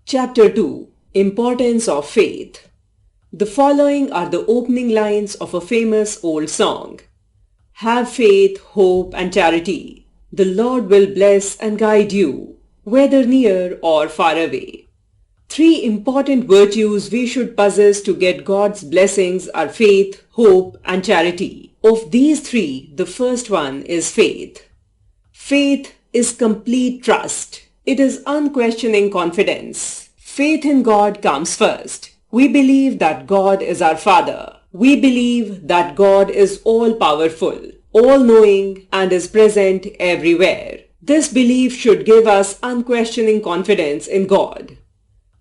Chapter 2: Importance of Faith. The following are the opening lines of a famous old song. Have faith, hope, and charity. The Lord will bless and guide you, whether near or far away. Three important virtues we should possess to get God's blessings are faith, hope, and charity. Of these three, the first one is faith. Faith is complete trust. It is unquestioning confidence. Faith in God comes first. We believe that God is our Father. We believe that God is all-powerful, all-knowing, and is present everywhere. This belief should give us unquestioning confidence in God.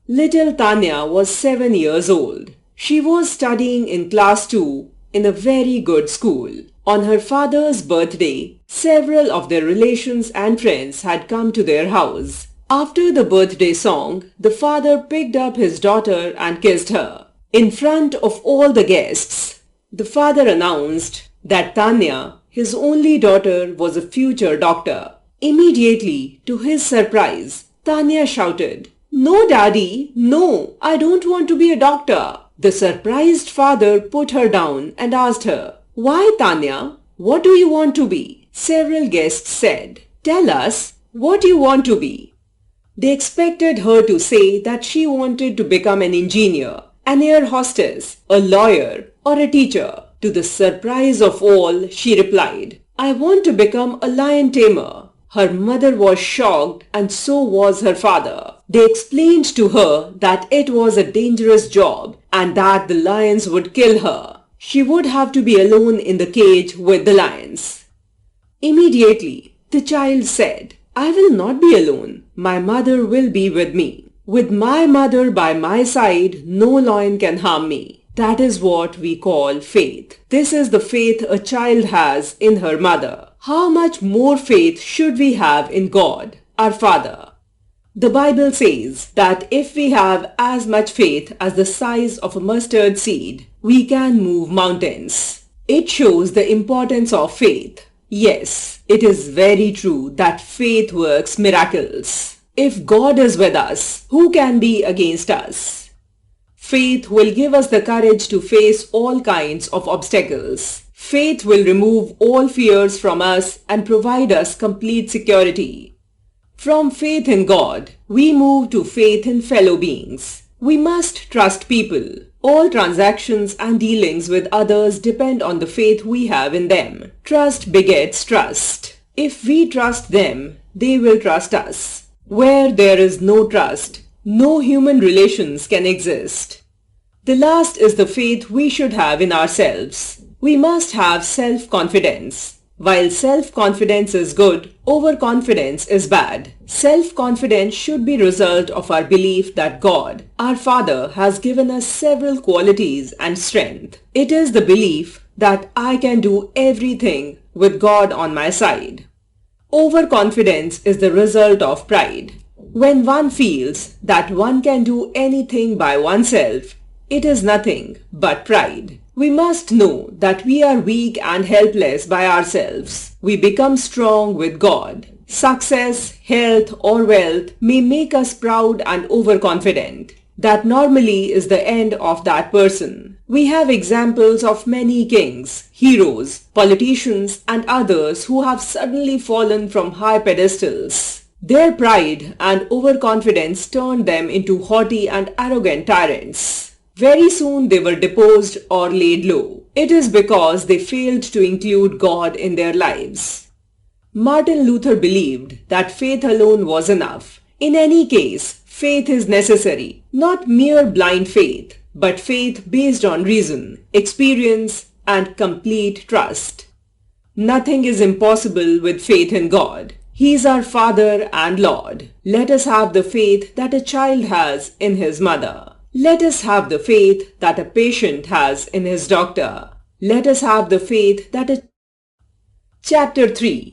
Little Tanya was 7 years old. She was studying in class 2 in a very good school. On her father's birthday, several of their relations and friends had come to their house. After the birthday song, the father picked up his daughter and kissed her. In front of all the guests, the father announced that Tanya, his only daughter, was a future doctor. Immediately, to his surprise, Tanya shouted, "No, Daddy, no, I don't want to be a doctor." The surprised father put her down and asked her, "Why, Tanya? What do you want to be?" Several guests said, "Tell us, what do you want to be?" They expected her to say that she wanted to become an engineer, an air hostess, a lawyer, or a teacher. To the surprise of all, she replied, "I want to become a lion tamer." Her mother was shocked, and so was her father. They explained to her that it was a dangerous job and that the lions would kill her. She would have to be alone in the cage with the lions. Immediately, the child said, "I will not be alone. My mother will be with me. With my mother by my side, no lion can harm me." That is what we call faith. This is the faith a child has in her mother. How much more faith should we have in God, our Father? The Bible says that if we have as much faith as the size of a mustard seed, we can move mountains. It shows the importance of faith. Yes, it is very true that faith works miracles. If God is with us, who can be against us? Faith will give us the courage to face all kinds of obstacles. Faith will remove all fears from us and provide us complete security. From faith in God, we move to faith in fellow beings. We must trust people. All transactions and dealings with others depend on the faith we have in them. Trust begets trust. If we trust them, they will trust us. Where there is no trust, no human relations can exist. The last is the faith we should have in ourselves. We must have self-confidence. While self-confidence is good, overconfidence is bad. Self-confidence should be a result of our belief that God, our Father, has given us several qualities and strength. It is the belief that I can do everything with God on my side. Overconfidence is the result of pride. When one feels that one can do anything by oneself, it is nothing but pride. We must know that we are weak and helpless by ourselves. We become strong with God. Success, health, or wealth may make us proud and overconfident. That normally is the end of that person. We have examples of many kings, heroes, politicians, and others who have suddenly fallen from high pedestals. Their pride and overconfidence turned them into haughty and arrogant tyrants. Very soon they were deposed or laid low. It is because they failed to include God in their lives. Martin Luther believed that faith alone was enough. In any case, faith is necessary, not mere blind faith, but faith based on reason, experience, and complete trust. Nothing is impossible with faith in God. He is our Father and Lord. Let us have the faith that a child has in his mother. Let us have the faith that a patient has in his doctor. Let us have the faith that a Chapter 3: